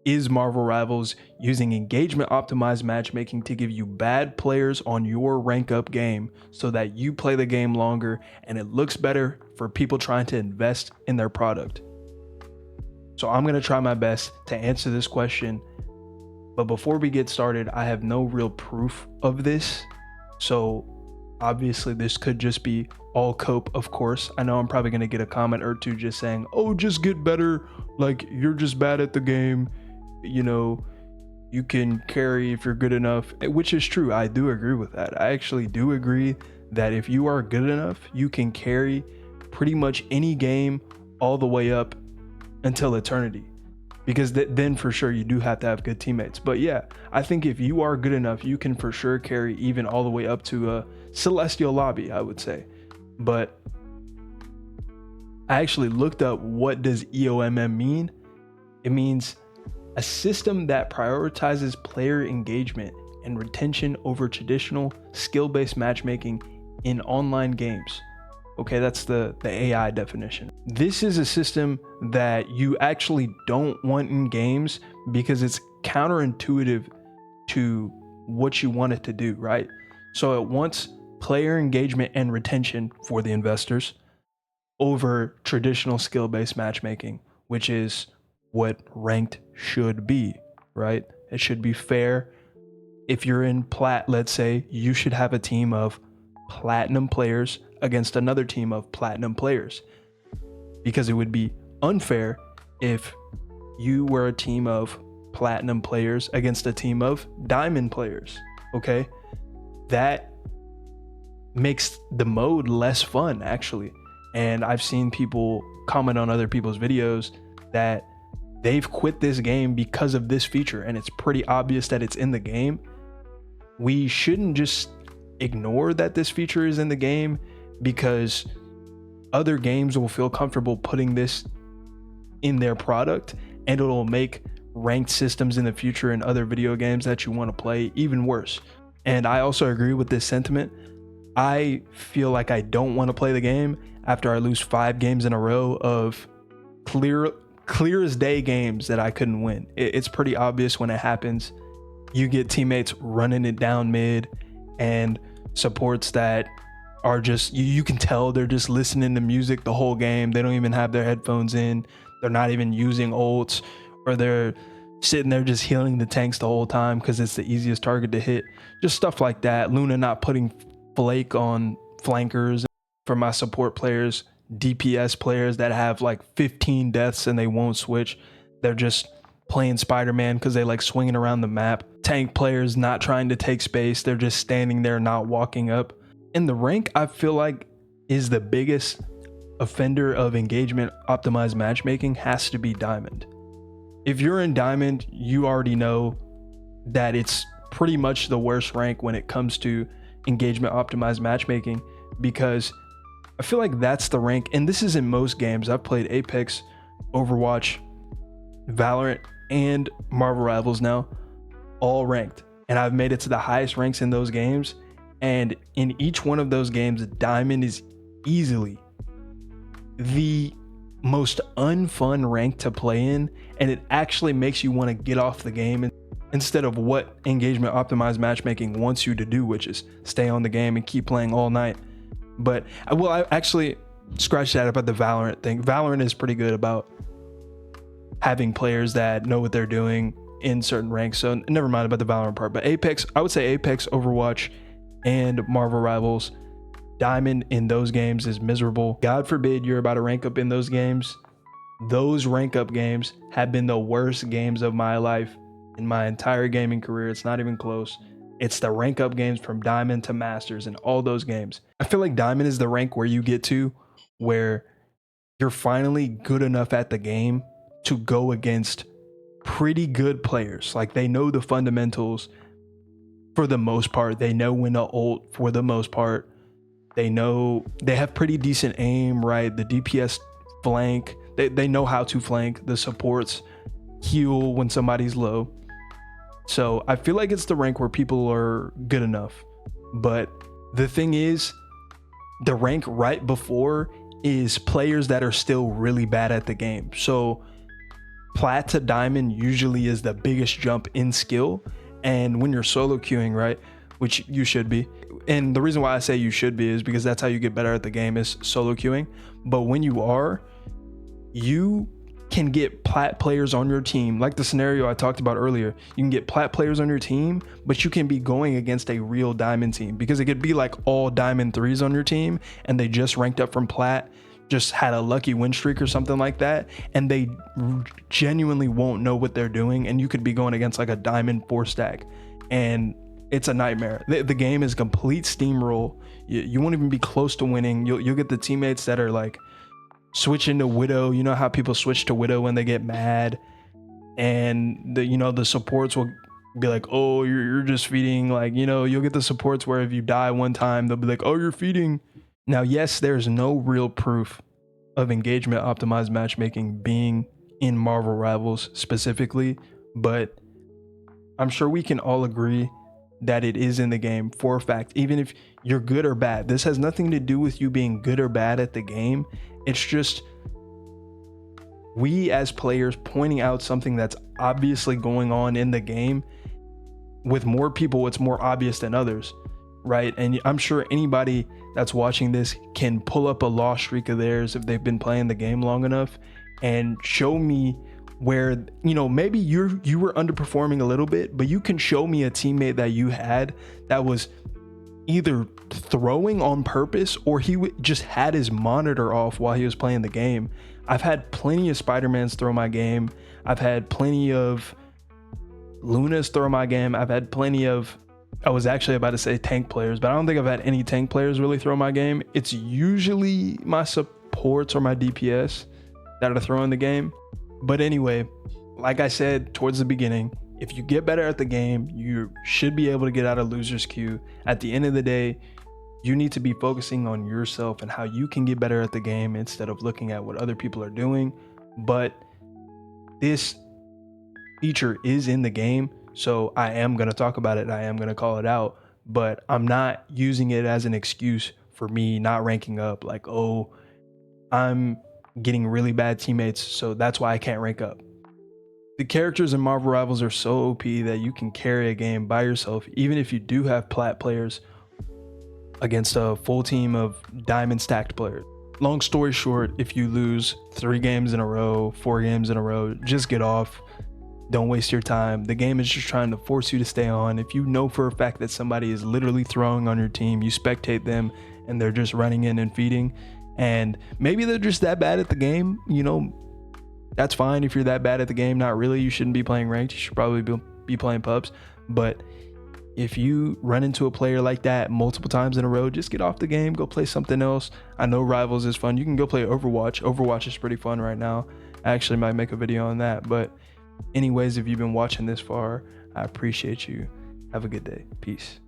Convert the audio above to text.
Is Marvel Rivals using engagement optimized matchmaking to give you bad players on your rank up game so that you play the game longer and it looks better for people trying to invest in their product? So I'm going to try my best to answer this question. But before we get started, I have no real proof of this. So obviously this could just be all cope, of course. I know I'm probably going to get a comment or two just saying, oh, just get better. Like, you're just bad at the game. You know, you can carry if you're good enough, which is true. I do agree with that. I actually do agree that if you are good enough, you can carry pretty much any game all the way up until eternity, because then for sure you do have to have good teammates. But yeah, I think if you are good enough, you can for sure carry even all the way up to a celestial lobby, I would say. But I actually looked up, what does EOMM mean? It means a system that prioritizes player engagement and retention over traditional skill-based matchmaking in online games. Okay, that's the AI definition. This is a system that you actually don't want in games because it's counterintuitive to what you want it to do, right? So it wants player engagement and retention for the investors over traditional skill-based matchmaking, which is what ranked should be, right? It should be fair. If you're in plat, let's say, you should have a team of platinum players against another team of platinum players, because it would be unfair if you were a team of platinum players against a team of diamond players. Okay, that makes the mode less fun, actually. And I've seen people comment on other people's videos that they've quit this game because of this feature, and it's pretty obvious that it's in the game. We shouldn't just ignore that this feature is in the game, because other games will feel comfortable putting this in their product, and it'll make ranked systems in the future in other video games that you want to play even worse. And I also agree with this sentiment. I feel like I don't want to play the game after I lose 5 games in a row of clear as day games that I couldn't win. It's pretty obvious when it happens. You get teammates running it down mid and supports that are just, you can tell they're just listening to music the whole game. They don't even have their headphones in. They're not even using ults, or they're sitting there just healing the tanks the whole time because it's the easiest target to hit. Just stuff like that. Luna not putting flake on flankers. For my support players, DPS players that have like 15 deaths and they won't switch. They're just playing Spider-Man because they like swinging around the map. Tank players not trying to take space. They're just standing there, not walking up. And the rank, I feel like, is the biggest offender of engagement optimized matchmaking, has to be Diamond. If you're in Diamond, you already know that it's pretty much the worst rank when it comes to engagement optimized matchmaking, because I feel like that's the rank, and this is in most games. I've played Apex, Overwatch, Valorant, and Marvel Rivals now, all ranked. And I've made it to the highest ranks in those games. And in each one of those games, Diamond is easily the most unfun rank to play in. And it actually makes you want to get off the game instead of what engagement optimized matchmaking wants you to do, which is stay on the game and keep playing all night. But I actually scratched that about the Valorant thing. Valorant is pretty good about having players that know what they're doing in certain ranks. So never mind about the Valorant part. But Apex, I would say Apex, Overwatch, and Marvel Rivals, Diamond in those games is miserable. God forbid you're about to rank up in those games. Those rank up games have been the worst games of my life in my entire gaming career. It's not even close. It's the rank up games from Diamond to Masters and all those games. I feel like Diamond is the rank where you get to where you're finally good enough at the game to go against pretty good players. Like, they know the fundamentals for the most part. They know when to ult for the most part. They know they have pretty decent aim, right? The DPS flank. They know how to flank. The supports heal when somebody's low. So I feel like it's the rank where people are good enough. But the thing is, the rank right before is players that are still really bad at the game. So plat to diamond usually is the biggest jump in skill. And when you're solo queuing, right, which you should be, and the reason why I say you should be is because that's how you get better at the game, is solo queuing. But when you are, you can get plat players on your team, like the scenario I talked about earlier. You can get plat players on your team, but you can be going against a real diamond team, because it could be like all diamond 3s on your team and they just ranked up from plat, just had a lucky win streak or something like that, and they genuinely won't know what they're doing, and you could be going against like a diamond 4 stack, and it's a nightmare. The game is complete steamroll. You won't even be close to winning. You'll get the teammates that are like switching to Widow. You know how people switch to Widow when they get mad, and the supports will be like, oh, you're just feeding, like, you'll get the supports where if you die one time, they'll be like, oh, you're feeding. Now, yes, there's no real proof of engagement optimized matchmaking being in Marvel Rivals specifically, but I'm sure we can all agree that it is in the game for a fact. Even if you're good or bad, this has nothing to do with you being good or bad at the game. It's just we as players pointing out something that's obviously going on in the game. With more people, it's more obvious than others, right? And I'm sure anybody that's watching this can pull up a loss streak of theirs if they've been playing the game long enough and show me where, maybe you were underperforming a little bit, but you can show me a teammate that you had that was either throwing on purpose or he just had his monitor off while he was playing the game. I've had plenty of Spider-Mans throw my game. I've had plenty of Lunas throw my game. I've had plenty of, I was actually about to say tank players, but I don't think I've had any tank players really throw my game. It's usually my supports or my DPS that are throwing the game. But anyway, like I said towards the beginning, if you get better at the game, you should be able to get out of loser's queue. At the end of the day, you need to be focusing on yourself and how you can get better at the game instead of looking at what other people are doing. But this feature is in the game, so I am going to talk about it. I am going to call it out, but I'm not using it as an excuse for me not ranking up. Like, oh, I'm getting really bad teammates, so that's why I can't rank up. The characters in Marvel Rivals are so OP that you can carry a game by yourself, even if you do have plat players against a full team of diamond stacked players. Long story short, if you lose 3 games in a row, 4 games in a row, just get off. Don't waste your time. The game is just trying to force you to stay on. If you know for a fact that somebody is literally throwing on your team, you spectate them and they're just running in and feeding, and maybe they're just that bad at the game, that's fine. If you're that bad at the game, not really, you shouldn't be playing ranked. You should probably be playing pubs. But if you run into a player like that multiple times in a row, just get off the game, go play something else. I know Rivals is fun. You can go play Overwatch. Overwatch is pretty fun right now. I actually might make a video on that. But anyways, if you've been watching this far, I appreciate you. Have a good day. Peace.